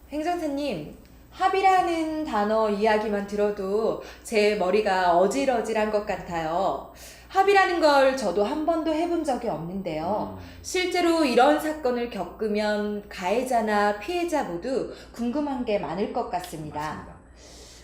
행정사님, 합의라는 단어 이야기만 들어도 제 머리가 어질어질한 것 같아요. 합의라는 걸 저도 한 번도 해본 적이 없는데요. 실제로 이런 사건을 겪으면 가해자나 피해자 모두 궁금한 게 많을 것 같습니다.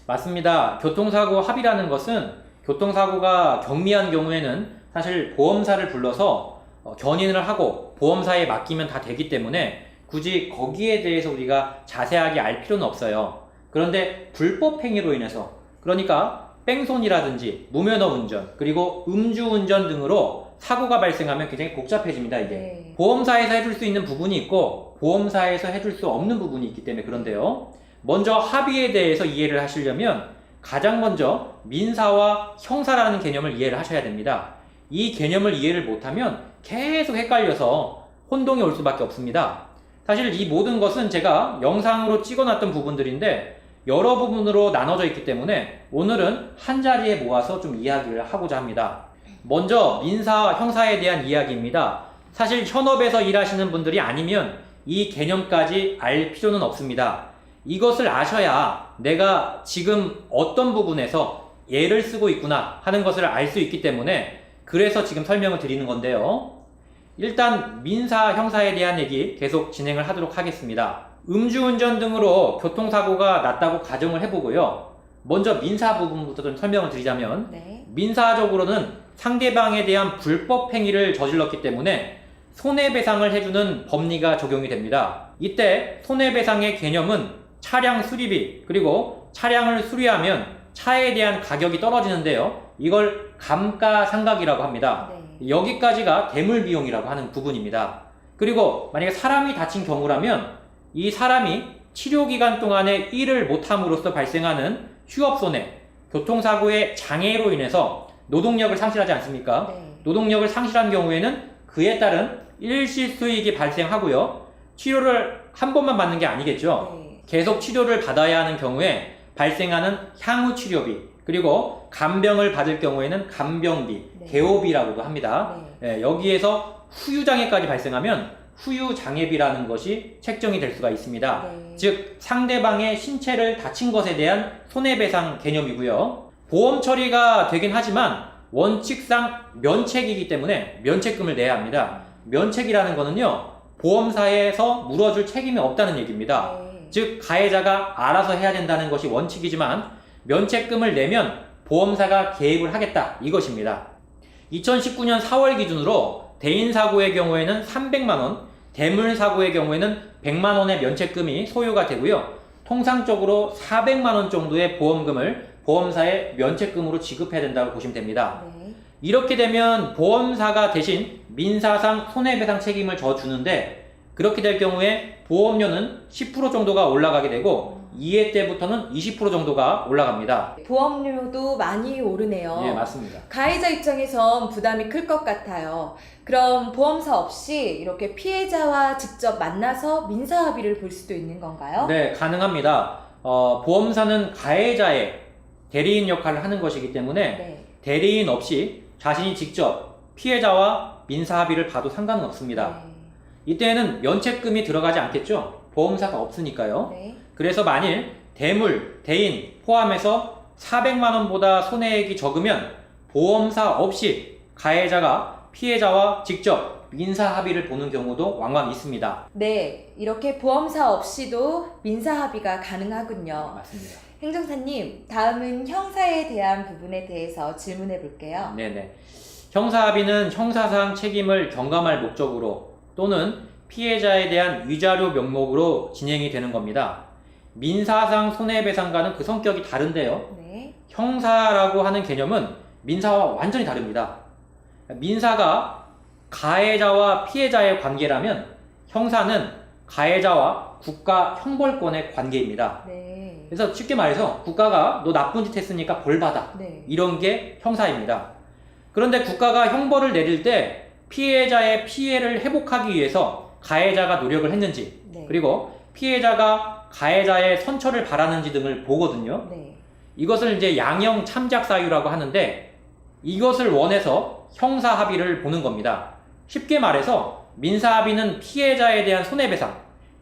맞습니다. 교통사고 합의라는 것은 교통사고가 경미한 경우에는 사실 보험사를 불러서 견인을 하고 보험사에 맡기면 다 되기 때문에 굳이 거기에 대해서 우리가 자세하게 알 필요는 없어요. 그런데 불법 행위로 인해서, 그러니까 뺑소니라든지 무면허 운전, 그리고 음주운전 등으로 사고가 발생하면 굉장히 복잡해집니다. 이게 네. 보험사에서 해줄 수 있는 부분이 있고 보험사에서 해줄 수 없는 부분이 있기 때문에 그런데요. 먼저 합의에 대해서 이해를 하시려면 가장 먼저 민사와 형사라는 개념을 이해를 하셔야 됩니다. 이 개념을 이해를 못하면 계속 헷갈려서 혼동이 올 수밖에 없습니다. 사실 이 모든 것은 제가 영상으로 찍어놨던 부분들인데 여러 부분으로 나눠져 있기 때문에 오늘은 한 자리에 모아서 좀 이야기를 하고자 합니다. 먼저 민사, 형사에 대한 이야기입니다. 사실 현업에서 일하시는 분들이 아니면 이 개념까지 알 필요는 없습니다. 이것을 아셔야 내가 지금 어떤 부분에서 예를 쓰고 있구나 하는 것을 알 수 있기 때문에 그래서 지금 설명을 드리는 건데요. 일단 민사, 형사에 대한 얘기 계속 진행을 하도록 하겠습니다. 음주운전 등으로 교통사고가 났다고 가정을 해보고요. 먼저 민사 부분부터 좀 설명을 드리자면 네. 민사적으로는 상대방에 대한 불법 행위를 저질렀기 때문에 손해배상을 해주는 법리가 적용이 됩니다. 이때 손해배상의 개념은 차량 수리비, 그리고 차량을 수리하면 차에 대한 가격이 떨어지는데요. 이걸 감가상각이라고 합니다. 네. 여기까지가 대물비용이라고 하는 부분입니다. 그리고 만약에 사람이 다친 경우라면 이 사람이 치료기간 동안에 일을 못함으로써 발생하는 휴업손해, 교통사고의 장애로 인해서 노동력을 상실하지 않습니까? 네. 노동력을 상실한 경우에는 그에 따른 일시수익이 발생하고요. 치료를 한 번만 받는 게 아니겠죠. 네. 계속 치료를 받아야 하는 경우에 발생하는 향후 치료비, 그리고 간병을 받을 경우에는 간병비, 네. 개호비라고도 합니다. 네. 여기에서 후유장애까지 발생하면 후유장애비라는 것이 책정이 될 수가 있습니다. 네. 즉 상대방의 신체를 다친 것에 대한 손해배상 개념이고요. 보험 처리가 되긴 하지만 원칙상 면책이기 때문에 면책금을 내야 합니다. 면책이라는 거는요, 보험사에서 물어줄 책임이 없다는 얘기입니다. 네. 즉 가해자가 알아서 해야 된다는 것이 원칙이지만 면책금을 내면 보험사가 개입을 하겠다, 이것입니다. 2019년 4월 기준으로 대인사고의 경우에는 300만원, 대물사고의 경우에는 100만원의 면책금이 소요가 되고요. 통상적으로 400만원 정도의 보험금을 보험사에 면책금으로 지급해야 된다고 보시면 됩니다. 네. 이렇게 되면 보험사가 대신 민사상 손해배상 책임을 져주는데, 그렇게 될 경우에 보험료는 10% 정도가 올라가게 되고 2회 때부터는 20% 정도가 올라갑니다. 보험료도 많이 오르네요. 예, 맞습니다. 가해자 입장에선 부담이 클 것 같아요. 그럼 보험사 없이 이렇게 피해자와 직접 만나서 민사합의를 볼 수도 있는 건가요? 네, 가능합니다. 보험사는 가해자의 대리인 역할을 하는 것이기 때문에 네. 대리인 없이 자신이 직접 피해자와 민사합의를 봐도 상관은 없습니다. 네. 이때에는 면책금이 들어가지 않겠죠? 보험사가 없으니까요. 네. 그래서 만일 대물, 대인 포함해서 400만원보다 손해액이 적으면 보험사 없이 가해자가 피해자와 직접 민사합의를 보는 경우도 왕왕 있습니다. 네, 이렇게 보험사 없이도 민사합의가 가능하군요. 맞습니다. 행정사님, 다음은 형사에 대한 부분에 대해서 질문해 볼게요. 네네. 형사합의는 형사상 책임을 경감할 목적으로 또는 피해자에 대한 위자료 명목으로 진행이 되는 겁니다. 민사상 손해배상과는 그 성격이 다른데요. 네. 형사라고 하는 개념은 민사와 완전히 다릅니다. 민사가 가해자와 피해자의 관계라면 형사는 가해자와 국가 형벌권의 관계입니다. 네. 그래서 쉽게 말해서 국가가 너 나쁜 짓 했으니까 벌 받아, 네. 이런 게 형사입니다. 그런데 국가가 형벌을 내릴 때 피해자의 피해를 회복하기 위해서 가해자가 노력을 했는지, 네. 그리고 피해자가 가해자의 선처를 바라는지 등을 보거든요. 네. 이것을 이제 양형 참작 사유라고 하는데, 이것을 원해서 형사 합의를 보는 겁니다. 쉽게 말해서 민사 합의는 피해자에 대한 손해배상,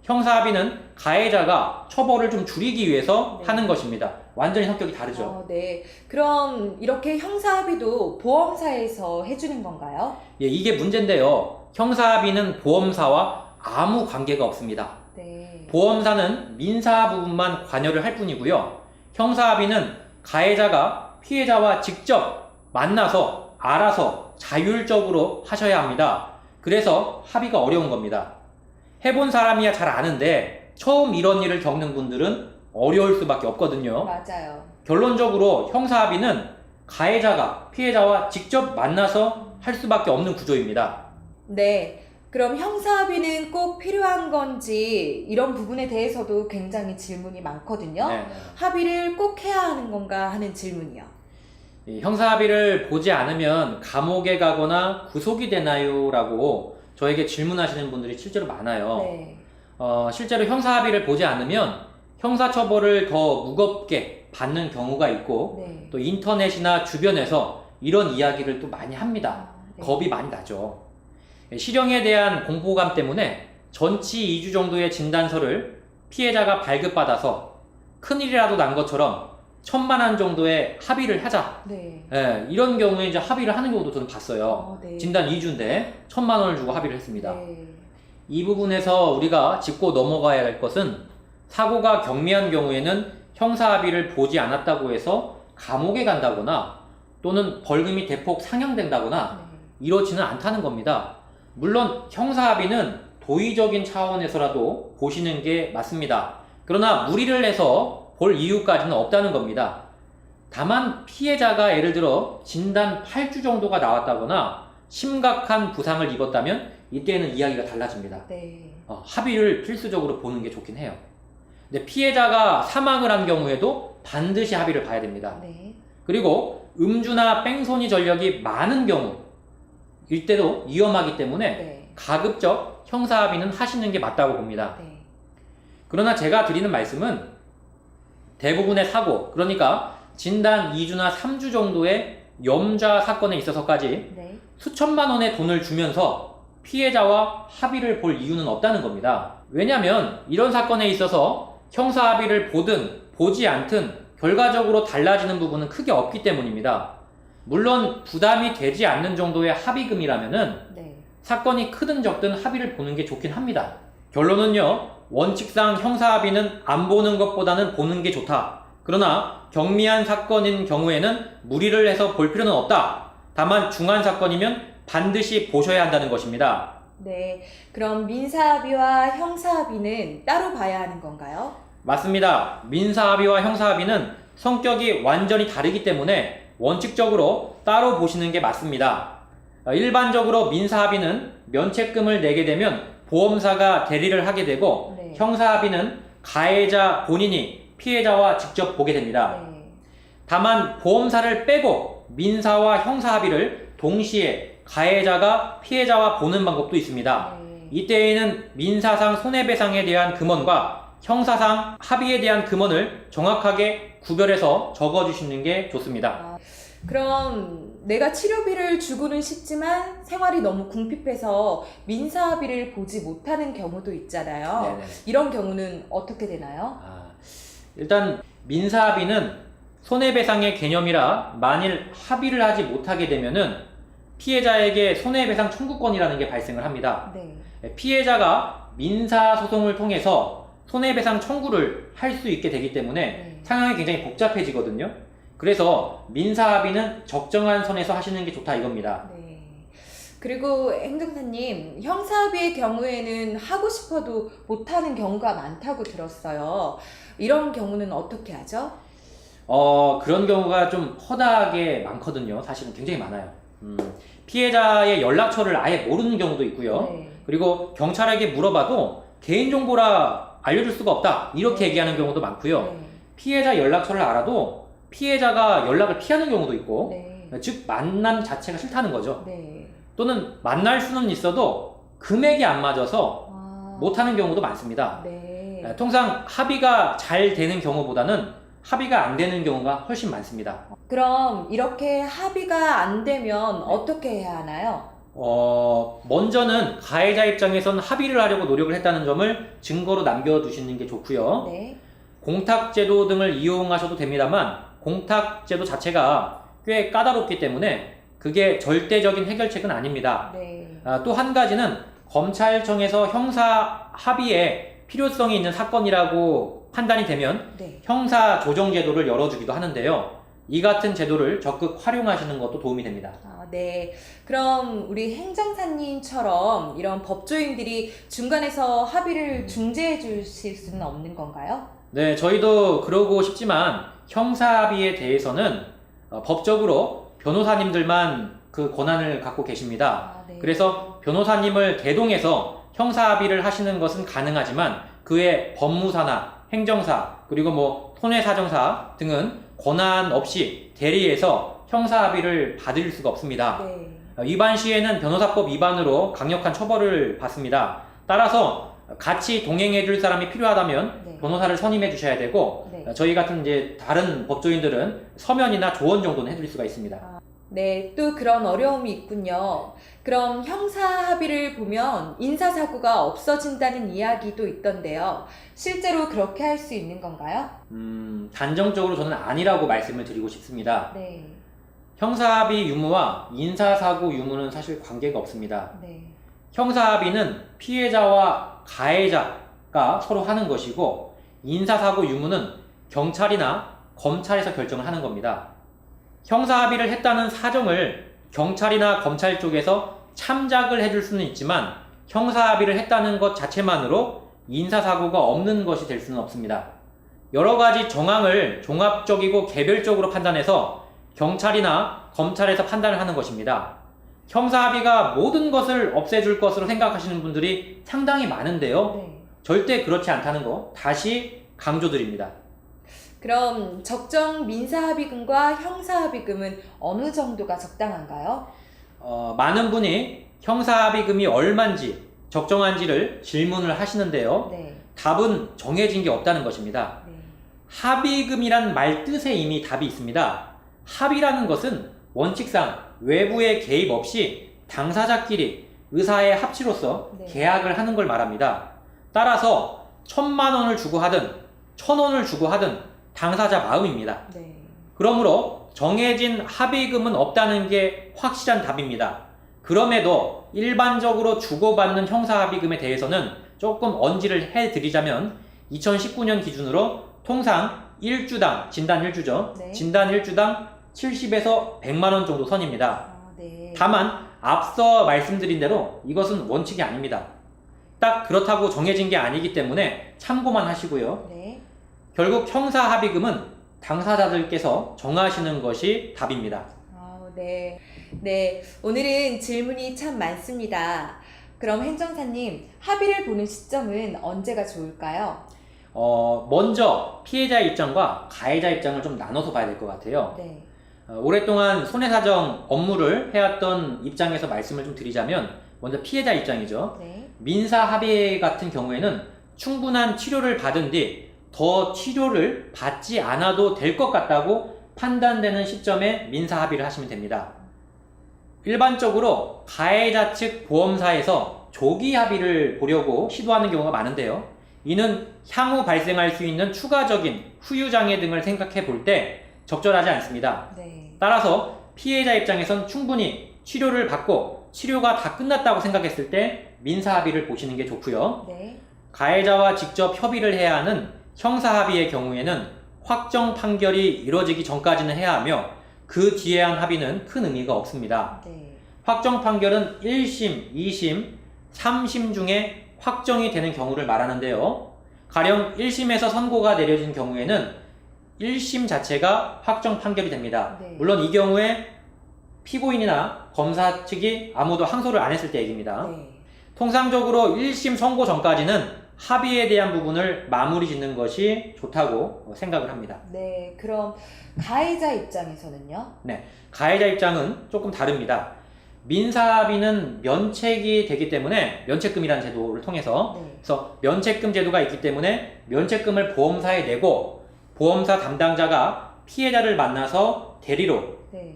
형사합의는 가해자가 처벌을 좀 줄이기 위해서 네. 하는 것입니다. 완전히 성격이 다르죠. 네. 그럼 이렇게 형사합의도 보험사에서 해주는 건가요? 예, 이게 문제인데요. 형사합의는 보험사와 아무 관계가 없습니다. 네. 보험사는 민사 부분만 관여를 할 뿐이고요. 형사합의는 가해자가 피해자와 직접 만나서 알아서 자율적으로 하셔야 합니다. 그래서 합의가 어려운 겁니다. 해본 사람이야 잘 아는데 처음 이런 일을 겪는 분들은 어려울 수밖에 없거든요. 맞아요. 결론적으로 형사합의는 가해자가 피해자와 직접 만나서 할 수밖에 없는 구조입니다. 네. 그럼 형사합의는 꼭 필요한 건지 이런 부분에 대해서도 굉장히 질문이 많거든요. 네. 합의를 꼭 해야 하는 건가 하는 질문이요. 이 형사합의를 보지 않으면 감옥에 가거나 구속이 되나요? 라고 저에게 질문하시는 분들이 실제로 많아요. 네. 실제로 형사합의를 보지 않으면 형사처벌을 더 무겁게 받는 경우가 있고 네. 또 인터넷이나 주변에서 이런 이야기를 또 많이 합니다. 네. 겁이 많이 나죠. 실형에 대한 공포감 때문에 전치 2주 정도의 진단서를 피해자가 발급받아서 큰일이라도 난 것처럼 1,000만 원 정도의 합의를 하자. 네. 이런 경우에 이제 합의를 하는 경우도 저는 봤어요. 네. 진단 2주인데 1,000만 원을 주고 합의를 했습니다. 네. 이 부분에서 우리가 짚고 넘어가야 할 것은 사고가 경미한 경우에는 형사합의를 보지 않았다고 해서 감옥에 간다거나 또는 벌금이 대폭 상향된다거나 네. 이렇지는 않다는 겁니다. 물론 형사합의는 도의적인 차원에서라도 보시는 게 맞습니다. 그러나 무리를 해서 볼 이유까지는 없다는 겁니다. 다만 피해자가 예를 들어 진단 8주 정도가 나왔다거나 심각한 부상을 입었다면 이때는 이야기가 달라집니다. 네. 합의를 필수적으로 보는 게 좋긴 해요. 근데 피해자가 사망을 한 경우에도 반드시 합의를 봐야 됩니다. 네. 그리고 음주나 뺑소니 전력이 많은 경우 이때도 위험하기 때문에 네. 가급적 형사합의는 하시는 게 맞다고 봅니다. 네. 그러나 제가 드리는 말씀은 대부분의 사고, 그러니까 진단 2주나 3주 정도의 염좌 사건에 있어서까지 네. 수천만 원의 돈을 주면서 피해자와 합의를 볼 이유는 없다는 겁니다. 왜냐하면 이런 사건에 있어서 형사합의를 보든 보지 않든 결과적으로 달라지는 부분은 크게 없기 때문입니다. 물론 부담이 되지 않는 정도의 합의금이라면은 네. 사건이 크든 적든 합의를 보는 게 좋긴 합니다. 결론은요, 원칙상 형사합의는 안 보는 것보다는 보는 게 좋다. 그러나 경미한 사건인 경우에는 무리를 해서 볼 필요는 없다. 다만 중한 사건이면 반드시 보셔야 한다는 것입니다. 네. 그럼 민사합의와 형사합의는 따로 봐야 하는 건가요? 맞습니다. 민사합의와 형사합의는 성격이 완전히 다르기 때문에 원칙적으로 따로 보시는 게 맞습니다. 일반적으로 민사합의는 면책금을 내게 되면 보험사가 대리를 하게 되고 네. 형사합의는 가해자 본인이 피해자와 직접 보게 됩니다. 네. 다만 보험사를 빼고 민사와 형사합의를 동시에 가해자가 피해자와 보는 방법도 있습니다. 네. 이때에는 민사상 손해배상에 대한 금원과 형사상 합의에 대한 금원을 정확하게 구별해서 적어주시는 게 좋습니다. 그럼 내가 치료비를 주고는 싶지만 생활이 너무 궁핍해서 민사합의를 보지 못하는 경우도 있잖아요. 네네. 이런 경우는 어떻게 되나요? 일단 민사합의는 손해배상의 개념이라 만일 합의를 하지 못하게 되면은 피해자에게 손해배상 청구권이라는 게 발생을 합니다. 네. 피해자가 민사소송을 통해서 손해배상 청구를 할 수 있게 되기 때문에 네. 상황이 굉장히 복잡해지거든요. 그래서 민사합의는 적정한 선에서 하시는 게 좋다 이겁니다. 네. 그리고 행정사님, 형사합의의 경우에는 하고 싶어도 못하는 경우가 많다고 들었어요. 이런 경우는 어떻게 하죠? 그런 경우가 좀 허다하게 많거든요. 사실은 굉장히 많아요. 피해자의 연락처를 아예 모르는 경우도 있고요. 네. 그리고 경찰에게 물어봐도 개인정보라 알려줄 수가 없다 이렇게 네. 얘기하는 경우도 많고요. 네. 피해자 연락처를 알아도 피해자가 연락을 피하는 경우도 있고 네. 즉 만남 자체가 싫다는 거죠. 네. 또는 만날 수는 있어도 금액이 안 맞아서 못하는 경우도 많습니다. 네. 통상 합의가 잘 되는 경우보다는 합의가 안 되는 경우가 훨씬 많습니다. 그럼 이렇게 합의가 안 되면 어떻게 해야 하나요? 먼저는 가해자 입장에선 합의를 하려고 노력을 했다는 점을 증거로 남겨두시는 게 좋고요. 네. 공탁제도 등을 이용하셔도 됩니다만 공탁제도 자체가 꽤 까다롭기 때문에 그게 절대적인 해결책은 아닙니다. 네. 또 한 가지는 검찰청에서 형사 합의에 필요성이 있는 사건이라고 판단이 되면 네. 형사 조정제도를 열어주기도 하는데요. 이 같은 제도를 적극 활용하시는 것도 도움이 됩니다. 네. 그럼 우리 행정사님처럼 이런 법조인들이 중간에서 합의를 중재해 주실 수는 없는 건가요? 네, 저희도 그러고 싶지만 형사합의에 대해서는 법적으로 변호사님들만 그 권한을 갖고 계십니다. 네. 그래서 변호사님을 대동해서 형사합의를 하시는 것은 가능하지만 그외 법무사나 행정사 그리고 뭐 손해사정사 등은 권한 없이 대리해서 형사합의를 받을 수가 없습니다. 네. 위반 시에는 변호사법 위반으로 강력한 처벌을 받습니다. 따라서 같이 동행해 줄 사람이 필요하다면 네. 변호사를 선임해 주셔야 되고 네. 저희 같은 이제 다른 법조인들은 서면이나 조언 정도는 해드릴 수가 있습니다. 네, 또 그런 어려움이 있군요. 그럼 형사 합의를 보면 인사사고가 없어진다는 이야기도 있던데요. 실제로 그렇게 할 수 있는 건가요? 단정적으로 저는 아니라고 말씀을 드리고 싶습니다. 네. 형사합의 유무와 인사사고 유무는 사실 관계가 없습니다. 네. 형사합의는 피해자와 가해자가 서로 하는 것이고 인사사고 유무는 경찰이나 검찰에서 결정을 하는 겁니다. 형사합의를 했다는 사정을 경찰이나 검찰 쪽에서 참작을 해줄 수는 있지만 형사합의를 했다는 것 자체만으로 인사사고가 없는 것이 될 수는 없습니다. 여러 가지 정황을 종합적이고 개별적으로 판단해서 경찰이나 검찰에서 판단을 하는 것입니다. 형사합의가 모든 것을 없애줄 것으로 생각하시는 분들이 상당히 많은데요. 네. 절대 그렇지 않다는 거 다시 강조드립니다. 그럼 적정 민사합의금과 형사합의금은 어느 정도가 적당한가요? 많은 분이 형사합의금이 얼만지 적정한지를 질문을 하시는데요. 네. 답은 정해진 게 없다는 것입니다. 네. 합의금이란 말 뜻에 이미 답이 있습니다. 합의라는 것은 원칙상 외부의 개입 없이 당사자끼리 의사의 합치로서 네. 계약을 하는 걸 말합니다. 따라서 1,000만 원을 주고 하든 1,000원을 주고 하든 당사자 마음입니다. 네. 그러므로 정해진 합의금은 없다는 게 확실한 답입니다. 그럼에도 일반적으로 주고받는 형사합의금에 대해서는 조금 언지를 해드리자면 2019년 기준으로 통상 1주당, 진단 1주죠. 네. 진단 1주당 70에서 100만 원 정도 선입니다. 네. 다만 앞서 말씀드린 대로 이것은 원칙이 아닙니다. 딱 그렇다고 정해진 게 아니기 때문에 참고만 하시고요. 네. 결국 형사합의금은 당사자들께서 정하시는 것이 답입니다. 네. 네. 오늘은 질문이 참 많습니다. 그럼 행정사님, 합의를 보는 시점은 언제가 좋을까요? 먼저 피해자 입장과 가해자 입장을 좀 나눠서 봐야 될 것 같아요. 네. 오랫동안 손해사정 업무를 해왔던 입장에서 말씀을 좀 드리자면 먼저 피해자 입장이죠. 네. 민사합의 같은 경우에는 충분한 치료를 받은 뒤 더 치료를 받지 않아도 될 것 같다고 판단되는 시점에 민사합의를 하시면 됩니다. 일반적으로 가해자 측 보험사에서 조기 합의를 보려고 시도하는 경우가 많은데요. 이는 향후 발생할 수 있는 추가적인 후유장애 등을 생각해 볼 때 적절하지 않습니다. 네. 따라서 피해자 입장에선 충분히 치료를 받고 치료가 다 끝났다고 생각했을 때 민사합의를 보시는 게 좋고요. 네. 가해자와 직접 협의를 해야 하는 형사합의의 경우에는 확정 판결이 이루어지기 전까지는 해야 하며 그 뒤에 한 합의는 큰 의미가 없습니다. 네. 확정 판결은 1심, 2심, 3심 중에 확정이 되는 경우를 말하는데요. 가령 1심에서 선고가 내려진 경우에는 1심 자체가 확정 판결이 됩니다. 네. 물론 이 경우에 피고인이나 검사 측이 아무도 항소를 안 했을 때 얘기입니다. 네. 통상적으로 1심 선고 전까지는 합의에 대한 부분을 마무리 짓는 것이 좋다고 생각을 합니다. 네. 그럼 가해자 입장에서는요? 네, 가해자 입장은 조금 다릅니다. 민사합의는 면책이 되기 때문에 면책금이라는 제도를 통해서 네. 그래서 면책금 제도가 있기 때문에 면책금을 보험사에 내고 보험사 담당자가 피해자를 만나서 대리로 네.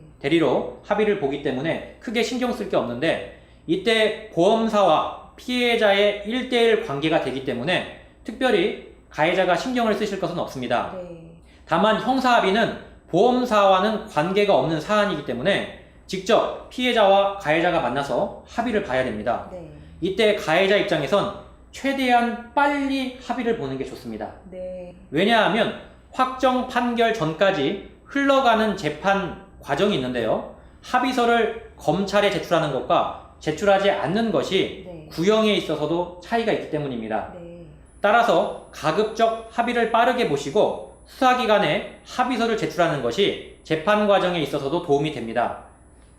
합의를 보기 때문에 크게 신경 쓸 게 없는데 이때 보험사와 피해자의 1대1 관계가 되기 때문에 특별히 가해자가 신경을 쓰실 것은 없습니다. 네. 다만 형사합의는 보험사와는 관계가 없는 사안이기 때문에 직접 피해자와 가해자가 만나서 합의를 봐야 됩니다. 네. 이때 가해자 입장에선 최대한 빨리 합의를 보는 게 좋습니다. 네. 왜냐하면 확정 판결 전까지 흘러가는 재판 과정이 있는데요. 합의서를 검찰에 제출하는 것과 제출하지 않는 것이 네. 구형에 있어서도 차이가 있기 때문입니다. 네. 따라서 가급적 합의를 빠르게 보시고 수사기관에 합의서를 제출하는 것이 재판 과정에 있어서도 도움이 됩니다.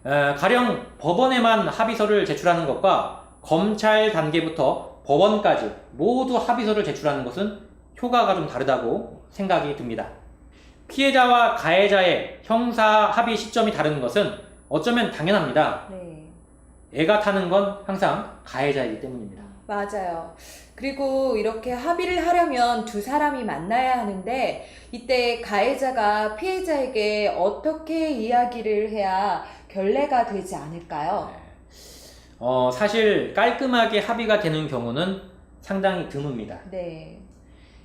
가령 법원에만 합의서를 제출하는 것과 검찰 단계부터 법원까지 모두 합의서를 제출하는 것은 효과가 좀 다르다고 생각이 듭니다. 피해자와 가해자의 형사 합의 시점이 다른 것은 어쩌면 당연합니다. 네. 애가 타는 건 항상 가해자이기 때문입니다. 맞아요. 그리고 이렇게 합의를 하려면 두 사람이 만나야 하는데 이때 가해자가 피해자에게 어떻게 이야기를 해야 결례가 되지 않을까요? 사실 깔끔하게 합의가 되는 경우는 상당히 드뭅니다. 네.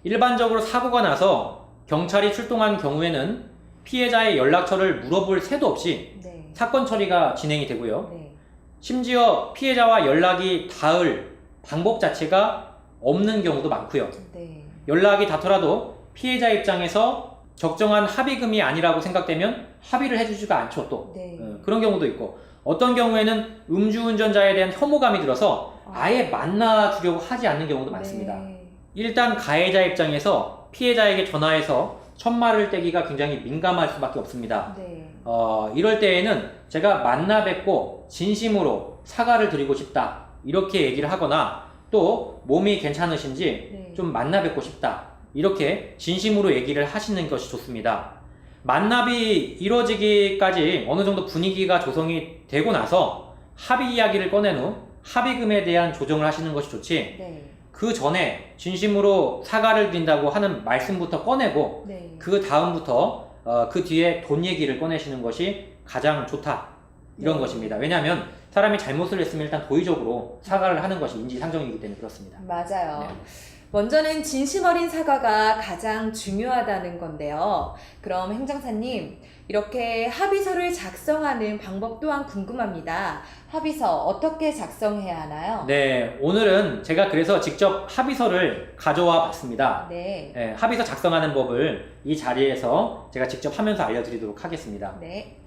일반적으로 사고가 나서 경찰이 출동한 경우에는 피해자의 연락처를 물어볼 새도 없이 네. 사건 처리가 진행이 되고요. 네. 심지어 피해자와 연락이 닿을 방법 자체가 없는 경우도 많고요. 네. 연락이 닿더라도 피해자 입장에서 적정한 합의금이 아니라고 생각되면 합의를 해주지가 않죠. 또 네. 그런 경우도 있고 어떤 경우에는 음주운전자에 대한 혐오감이 들어서 아예 만나주려고 하지 않는 경우도 많습니다. 네. 일단 가해자 입장에서 피해자에게 전화해서 첫말을 떼기가 굉장히 민감할 수밖에 없습니다. 네. 이럴 때에는 제가 만나 뵙고 진심으로 사과를 드리고 싶다 이렇게 얘기를 하거나 또 몸이 괜찮으신지 네. 좀 만나 뵙고 싶다 이렇게 진심으로 얘기를 하시는 것이 좋습니다. 만납이 이루어지기까지 어느 정도 분위기가 조성이 되고 나서 합의 이야기를 꺼낸 후 합의금에 대한 조정을 하시는 것이 좋지 네. 그 전에 진심으로 사과를 드린다고 하는 말씀부터 꺼내고 네. 그 다음부터 그 뒤에 돈 얘기를 꺼내시는 것이 가장 좋다 이런 네. 것입니다. 왜냐하면 사람이 잘못을 했으면 일단 도의적으로 사과를 하는 것이 인지상정이기 때문에 그렇습니다. 맞아요. 네. 먼저는 진심 어린 사과가 가장 중요하다는 건데요. 그럼 행정사님, 이렇게 합의서를 작성하는 방법 또한 궁금합니다. 합의서 어떻게 작성해야 하나요? 네, 오늘은 제가 그래서 직접 합의서를 가져와 봤습니다. 네. 네, 합의서 작성하는 법을 이 자리에서 제가 직접 하면서 알려드리도록 하겠습니다. 네.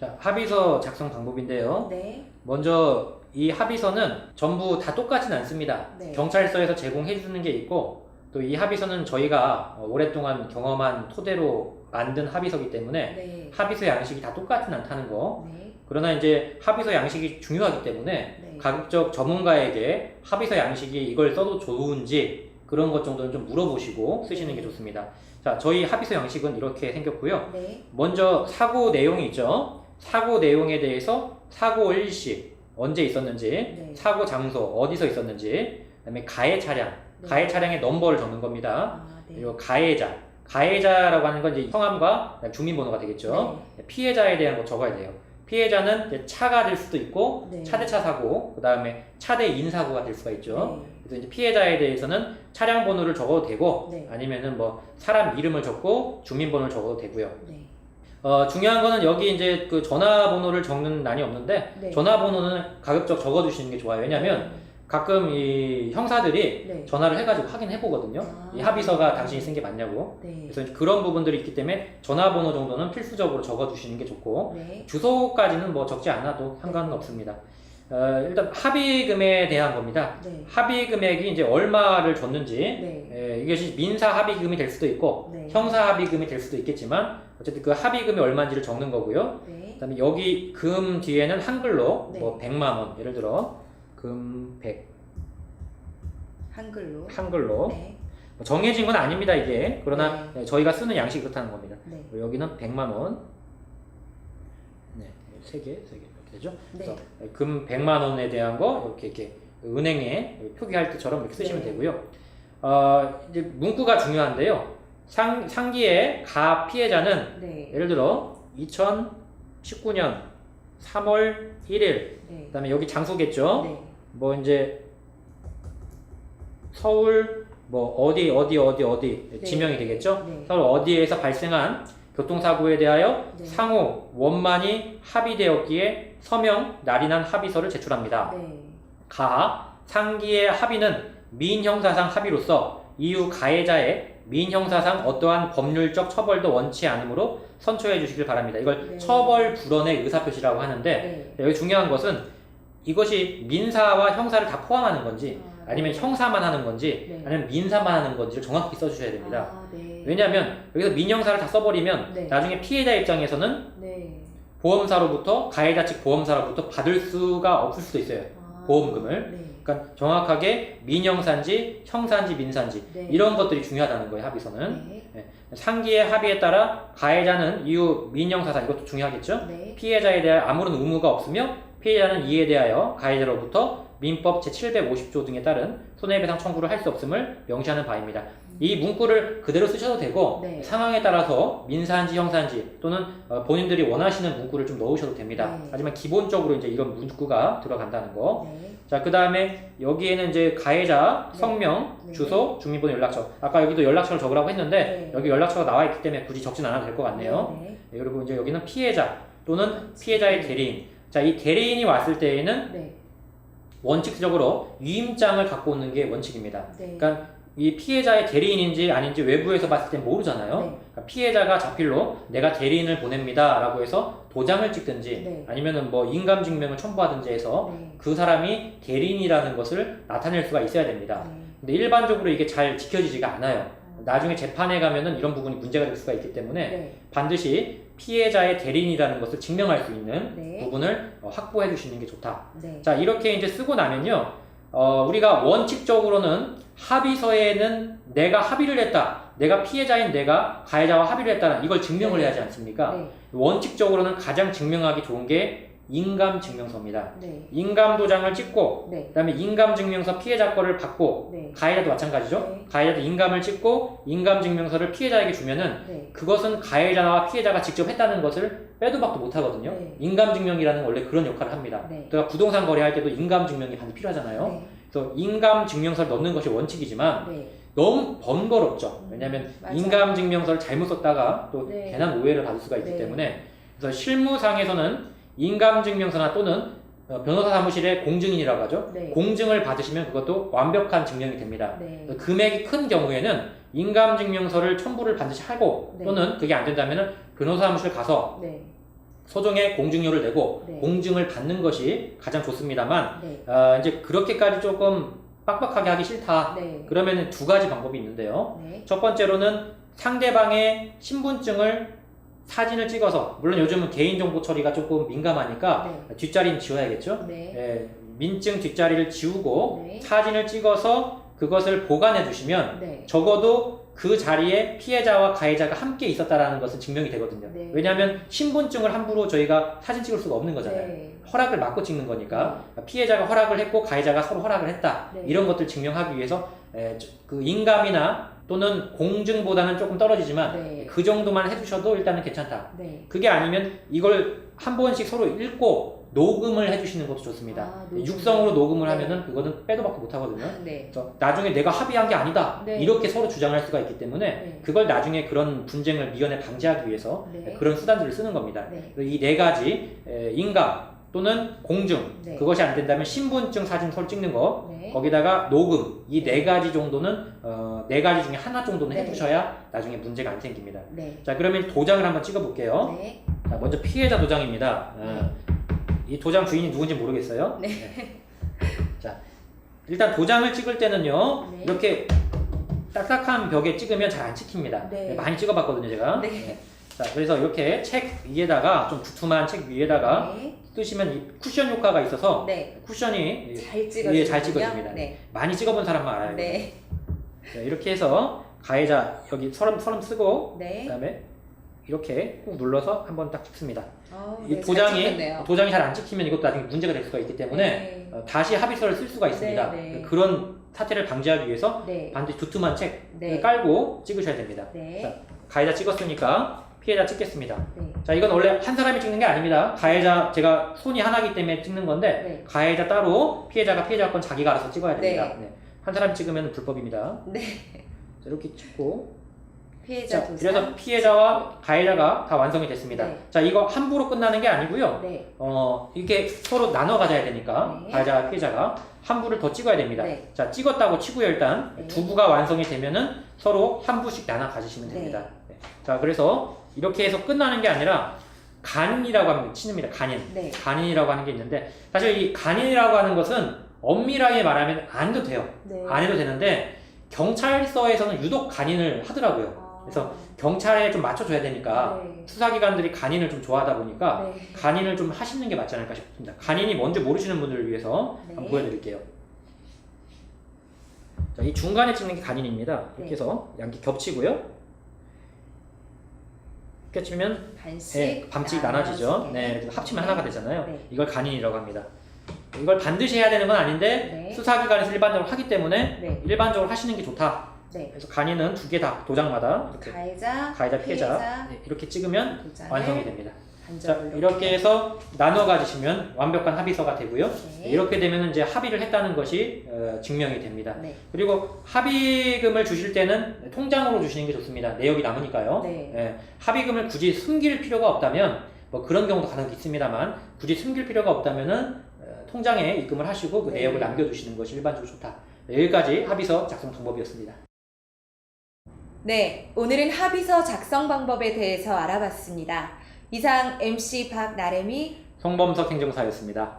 자, 합의서 작성 방법인데요. 네. 먼저 이 합의서는 전부 다 똑같지는 않습니다. 네. 경찰서에서 제공해 주는 게 있고 또 이 합의서는 저희가 오랫동안 경험한 토대로 만든 합의서이기 때문에 네. 합의서 양식이 다 똑같진 않다는 거. 네. 그러나 이제 합의서 양식이 중요하기 때문에 네. 가급적 전문가에게 합의서 양식이 이걸 써도 좋은지 그런 것 정도는 좀 물어보시고 쓰시는 게 좋습니다. 자, 저희 합의서 양식은 이렇게 생겼고요. 네. 먼저 사고 내용이 있죠. 사고 내용에 대해서 사고 일시, 언제 있었는지, 네. 사고 장소, 어디서 있었는지, 그다음에 가해 차량, 네. 가해 차량의 넘버를 적는 겁니다. 아, 네. 그리고 가해자라고 하는 건 이제 성함과 주민번호가 되겠죠. 피해자에 대한 거 적어야 돼요. 피해자는 이제 차가 될 수도 있고 네. 차대차 사고, 그 다음에 차대 인사고가 될 수가 있죠. 네. 그래서 이제 피해자에 대해서는 차량 번호를 적어도 되고, 네. 아니면은 뭐 사람 이름을 적고 주민번호를 적어도 되고요. 네. 중요한 거는 여기 이제 그 전화번호를 적는 난이 없는데 네. 전화번호는 가급적 적어주시는 게 좋아요. 왜냐하면 가끔 이 형사들이 네. 전화를 해가지고 확인해 보거든요. 아. 이 합의서가 당신이 쓴 게 맞냐고. 네. 그래서 이제 그런 부분들이 있기 때문에 전화번호 정도는 필수적으로 적어주시는 게 좋고 네. 주소까지는 뭐 적지 않아도 상관은 없습니다. 일단 합의금에 대한 겁니다. 네. 합의 금액이 이제 얼마를 줬는지 네. 이것이 민사 합의금이 될 수도 있고 네. 형사 합의금이 될 수도 있겠지만 어쨌든 그 합의금이 얼마인지를 적는 거고요. 네. 그다음에 여기 금 뒤에는 한글로 네. 뭐 100만 원 예를 들어 금 100 한글로. 한글로 네. 뭐 정해진 건 아닙니다 이게. 그러나 저희가 쓰는 양식이 그렇다는 겁니다. 네. 여기는 100만 원. 네, 세 개 이렇게 되죠. 네. 그래서 금 100만 원에 대한 거 이렇게 은행에 표기할 때처럼 이렇게 쓰시면 네. 되고요. 이제 문구가 중요한데요. 상기의 가 피해자는 네. 예를 들어 2019년 3월 1일. 네. 그다음에 여기 장소겠죠. 네. 뭐 이제 서울 뭐 어디 네. 지명이 되겠죠. 네. 서울 어디에서 발생한 교통사고에 대하여 네. 상호 원만히 합의되었기에 서명 날인한 합의서를 제출합니다. 네. 가 상기의 합의는 민형사상 합의로서 이후 가해자의 민형사상 어떠한 법률적 처벌도 원치 않으므로 선처해 주시길 바랍니다. 이걸 네. 처벌 불원의 의사표시라고 하는데 네. 여기 중요한 것은 이것이 민사와 형사를 다 포함하는 건지 아니면 형사만 하는 건지 네. 아니면 민사만 하는 건지를 정확히 써주셔야 됩니다. 아, 네. 왜냐하면 여기서 민형사를 다 써버리면 네. 나중에 피해자 입장에서는 네. 보험사로부터 가해자 측 보험사로부터 받을 수가 없을 수도 있어요. 아, 보험금을. 네. 그러니까 정확하게 민형사인지 형사인지 민사인지 네. 이런 것들이 중요하다는 거예요. 합의서는. 네. 상기의 합의에 따라 가해자는 이후 민형사상 이것도 중요하겠죠. 네. 피해자에 대한 아무런 의무가 없으며 피해자는 이에 대하여 가해자로부터 민법 제750조 등에 따른 손해배상 청구를 할 수 없음을 명시하는 바입니다. 이 문구를 그대로 쓰셔도 되고 네. 상황에 따라서 민사인지 형사인지 또는 본인들이 원하시는 문구를 좀 넣으셔도 됩니다. 네. 하지만 기본적으로 이제 이런 문구가 들어간다는 거. 네. 자, 그 다음에 여기에는 이제 가해자 네. 성명, 네. 주소, 주민번호, 연락처. 아까 여기도 연락처를 적으라고 했는데 네. 여기 연락처가 나와 있기 때문에 굳이 적진 않아도 될 것 같네요. 네. 네, 그리고 이제 여기는 피해자 또는 피해자의 대리인. 자, 이 대리인이 왔을 때에는 네. 원칙적으로 위임장을 갖고 오는 게 원칙입니다. 네. 그러니까 이 피해자의 대리인인지 아닌지 외부에서 봤을 땐 모르잖아요. 네. 그러니까 피해자가 자필로 내가 대리인을 보냅니다 라고 해서 도장을 찍든지 네. 아니면은 뭐 인감증명을 첨부하든지 해서 네. 그 사람이 대리인이라는 것을 나타낼 수가 있어야 됩니다. 네. 근데 일반적으로 이게 잘 지켜지지가 않아요. 나중에 재판에 가면은 이런 부분이 문제가 될 수가 있기 때문에 네. 반드시 피해자의 대리인이라는 것을 증명할 수 있는 네. 부분을 확보해 주시는 게 좋다. 네. 자, 이렇게 이제 쓰고 나면요, 우리가 원칙적으로는 합의서에는 내가 합의를 했다, 내가 피해자인 내가 가해자와 합의를 했다는 이걸 증명을 해야 하지 않습니까? 네. 원칙적으로는 가장 증명하기 좋은 게 인감증명서입니다. 네. 인감도장을 찍고 네. 그 다음에 인감증명서 피해자 거를 받고 네. 가해자도 마찬가지죠. 네. 가해자도 인감을 찍고 인감증명서를 피해자에게 주면은 네. 그것은 가해자와 피해자가 직접 했다는 것을 빼도 박도 못 하거든요. 네. 인감증명이라는 원래 그런 역할을 합니다. 네. 그러니까 부동산 거래할 때도 인감증명이 반드시 필요하잖아요. 네. 그래서 인감증명서를 넣는 것이 원칙이지만 네. 너무 번거롭죠. 왜냐하면 맞아요. 인감증명서를 잘못 썼다가 또 네. 괜한 오해를 받을 수가 있기 네. 때문에 그래서 실무상에서는 인감증명서나 또는 변호사 사무실의 공증인이라고 하죠. 네. 공증을 받으시면 그것도 완벽한 증명이 됩니다. 네. 금액이 큰 경우에는 인감증명서를 첨부를 반드시 하고 네. 또는 그게 안 된다면 변호사 사무실 가서 네. 소정의 공증료를 내고 네. 공증을 받는 것이 가장 좋습니다만 네. 이제 그렇게까지 조금 빡빡하게 하기 싫다. 네. 그러면 두 가지 방법이 있는데요. 네. 첫 번째로는 상대방의 신분증을 사진을 찍어서 물론 요즘은 개인정보 처리가 조금 민감하니까 뒷자리는 지워야겠죠. 네. 예, 민증 뒷자리를 지우고 네. 사진을 찍어서 그것을 보관해 두시면 네. 적어도 그 자리에 피해자와 가해자가 함께 있었다라는 것은 증명이 되거든요. 네. 왜냐하면 신분증을 함부로 저희가 사진 찍을 수가 없는 거잖아요. 네. 허락을 받고 찍는 거니까 피해자가 허락을 했고 가해자가 서로 허락을 했다. 네. 이런 것들 증명하기 위해서 그 인감이나 또는 공증보다는 조금 떨어지지만 네. 그 정도만 해주셔도 일단은 괜찮다. 네. 그게 아니면 이걸 한 번씩 서로 읽고 녹음을 해주시는 것도 좋습니다. 아, 녹음. 육성으로 녹음을 네. 하면은 그거는 빼도 박도 못 하거든요. 네. 그래서 나중에 내가 합의한 게 아니다. 네. 이렇게 서로 주장할 수가 있기 때문에 네. 그걸 나중에 그런 분쟁을 미연에 방지하기 위해서 네. 그런 수단들을 쓰는 겁니다. 네. 이 네 가지 인감 또는 공증 네. 그것이 안 된다면 신분증 사진 서로 찍는 거 네. 거기다가 녹음 이 네. 네 가지 정도는 네 가지 중에 하나 정도는 네. 해두셔야 나중에 문제가 안 생깁니다. 네. 자, 그러면 도장을 한번 찍어 볼게요. 네. 자, 먼저 피해자 도장입니다. 이 도장 주인이 누군지 모르겠어요. 네. 자, 일단 도장을 찍을 때는요, 네. 이렇게 딱딱한 벽에 찍으면 잘 안 찍힙니다. 네. 많이 찍어봤거든요, 제가. 네. 자, 그래서 이렇게 책 위에다가 좀 두툼한 책 위에다가 네. 뜨시면 이 쿠션 효과가 있어서 네. 쿠션이 잘 위에 찍어주군요. 잘 찍어집니다. 네. 많이 찍어본 사람만 알아요. 네. 자, 이렇게 해서 가해자 여기 서름 쓰고 네. 그다음에 이렇게 꾹 눌러서 한번 딱 찍습니다. 이 네, 잘 도장이 찍혔네요. 잘 안 찍히면 이것도 나중에 문제가 될 수가 있기 때문에 네. 다시 합의서를 쓸 수가 있습니다. 네, 네. 그런 사태를 방지하기 위해서 네. 반드시 두툼한 책 네. 깔고 찍으셔야 됩니다. 네. 자, 가해자 찍었으니까 피해자 찍겠습니다. 네. 자, 이건 원래 한 사람이 찍는 게 아닙니다. 가해자, 제가 손이 하나이기 때문에 찍는 건데, 네. 가해자 따로, 피해자가 피해자 건 자기가 알아서 찍어야 됩니다. 네. 네. 한 사람이 찍으면 불법입니다. 네. 자, 이렇게 찍고. 피해자 자, 도장. 그래서 피해자와 가해자가 다 완성이 됐습니다. 네. 자, 이거 함부로 끝나는 게 아니고요. 네. 이렇게 서로 나눠 가져야 되니까, 네. 가해자와 피해자가 한 부를 더 찍어야 됩니다. 네. 자, 찍었다고 치고요, 일단. 네. 두 부가 완성이 되면은 서로 한 부씩 나눠 가지시면 됩니다. 네. 자, 그래서 이렇게 해서 끝나는 게 아니라, 간인이라고 하는 게 치는입니다. 간인. 네. 간인이라고 하는 게 있는데, 사실 이 간인이라고 하는 것은 엄밀하게 말하면 안 해도 돼요. 네. 안 해도 되는데, 경찰서에서는 유독 간인을 하더라고요. 그래서 경찰에 좀 맞춰줘야 되니까 네. 수사기관들이 간인을 좀 좋아하다 보니까 네. 간인을 좀 하시는 게 맞지 않을까 싶습니다. 간인이 뭔지 모르시는 분들을 위해서 네. 한번 보여드릴게요. 자, 이 중간에 찍는 게 간인입니다. 이렇게 네. 해서 양기 겹치고요. 겹치면 반씩 반씩 나눠지죠. 네, 이렇게 합치면 하나가 되잖아요. 네. 이걸 간인이라고 합니다. 이걸 반드시 해야 되는 건 아닌데 네. 수사기관에서 일반적으로 하기 때문에 네. 일반적으로 하시는 게 좋다. 네. 그래서 간인은 두 개 다 도장마다 이렇게 가해자, 피해자 네, 이렇게 찍으면 도장을 완성이 됩니다. 자, 간접으로 이렇게 해서 나눠 가지시면 완벽한 합의서가 되고요. 네. 이렇게 되면 이제 합의를 했다는 것이 증명이 됩니다. 네. 그리고 합의금을 주실 때는 통장으로 주시는 게 좋습니다. 내역이 남으니까요. 네. 예, 합의금을 굳이 숨길 필요가 없다면 뭐 그런 경우도 간혹 있습니다만 굳이 숨길 필요가 없다면은 통장에 입금을 하시고 그 네. 내역을 남겨두시는 것이 일반적으로 좋다. 네, 여기까지 합의서 작성 방법이었습니다. 네, 오늘은 합의서 작성 방법에 대해서 알아봤습니다. 이상 MC 박나래미 송범석 행정사였습니다.